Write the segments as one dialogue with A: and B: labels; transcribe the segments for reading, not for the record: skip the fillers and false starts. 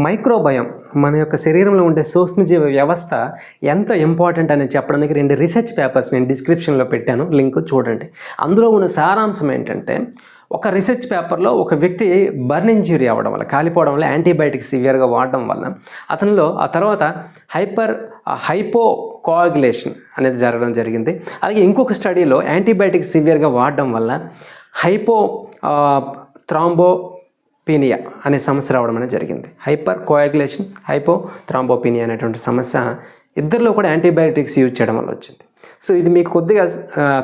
A: Microbiome మన యొక్క శరీరంలో ఉండే సూక్ష్మజీవ వ్యవస్థ ఎంత ఇంపార్టెంట్ అని చెప్పడానికి 2 రీసెర్చ్ పేపర్స్ నేను డిస్క్రిప్షన్లో పెట్టాను, లింక్ చూడండి. అందులో ఉన్న సారాంశం ఏంటంటే, ఒక రీసెర్చ్ పేపర్లో ఒక వ్యక్తి బర్న్ ఇంజ్యూరీ అవ్వడం వల్ల, కాలిపోవడం వల్ల యాంటీబయాటిక్స్ సివియర్గా వాడడం వల్ల అతనిలో ఆ తర్వాత హైపోకోయాగులేషన్ అనేది జరగడం జరిగింది. అలాగే ఇంకొక స్టడీలో యాంటీబయాటిక్స్ సివియర్గా వాడడం వల్ల థ్రాంబోపీనియా అనే సమస్య రావడం అనేది జరిగింది. హైపర్ కోయాగులేషన్, హైపోథ్రాంబోపీనియా అనేటువంటి సమస్య ఇద్దరిలో కూడా యాంటీబయాటిక్స్ యూజ్ చేయడం వల్ల వచ్చింది. సో ఇది మీకు కొద్దిగా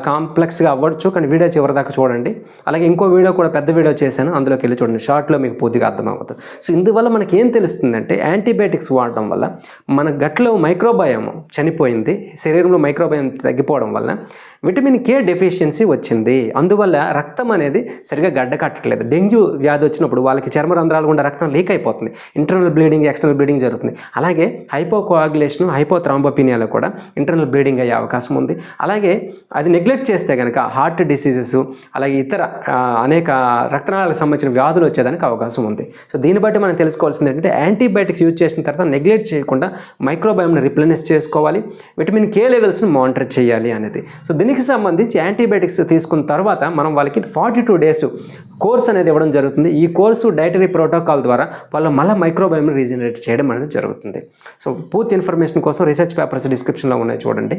A: కాంప్లెక్స్గా అవ్వచ్చు, కానీ వీడియో చివరిదాకా చూడండి. అలాగే ఇంకో వీడియో కూడా పెద్ద వీడియో చేశాను, అందులోకి వెళ్ళి చూడండి, షార్ట్లో మీకు పూర్తిగా అర్థమవుతుంది. సో ఇందువల్ల మనకి ఏం తెలుస్తుందంటే, యాంటీబయాటిక్స్ వాడడం వల్ల మన గట్లో మైక్రోబయోమ్ చనిపోయింది, శరీరంలో మైక్రోబయోమ్ తగ్గిపోవడం వల్ల విటమిన్ కే డెఫిషియన్సీ వచ్చింది. అందువల్ల రక్తం అనేది సరిగా గడ్డ కట్టట్లేదు. డెంగ్యూ వ్యాధి వచ్చినప్పుడు వాళ్ళకి చర్మ రంధ్రాలు గుండా రక్తం లీక్ అయిపోతుంది, ఇంటర్నల్ బ్లీడింగ్, ఎక్స్టర్నల్ బ్లీడింగ్ జరుగుతుంది. అలాగే హైపోకోయాగులేషన్, హైపోథ్రాంబోపీనియాలో కూడా ఇంటర్నల్ బ్లీడింగ్ అయ్యే అవకాశం ఉంది. అలాగే అది నెగ్లెక్ట్ చేస్తే కనుక హార్ట్ డిసీజెస్, అలాగే ఇతర అనేక రక్తనాళాలకు సంబంధించిన వ్యాధులు వచ్చేదానికి అవకాశం ఉంది. సో దీన్ని బట్టి మనం తెలుసుకోవాల్సింది ఏంటంటే, యాంటీబయాటిక్స్ యూజ్ చేసిన తర్వాత నెగ్లెక్ట్ చేయకుండా మైక్రోబయోమ్ని రిప్లెనిష్ చేసుకోవాలి, విటమిన్ కే లెవెల్స్ని మానిటర్ చేయాలి అనేది. సో దీనికి సంబంధించి యాంటీబయాటిక్స్ తీసుకున్న తర్వాత మనం వాళ్ళకి 42 డేస్ కోర్స్ అనేది ఇవ్వడం జరుగుతుంది. ఈ కోర్సు డైటరీ ప్రోటోకాల్ ద్వారా వాళ్ళు మళ్ళీ మైక్రోబయోమ్ని రీజనరేట్ చేయడం అనేది జరుగుతుంది. సో పూర్తి ఇన్ఫర్మేషన్ కోసం రీసెర్చ్ పేపర్స్ డిస్క్రిప్షన్లో ఉన్నాయి, చూడండి.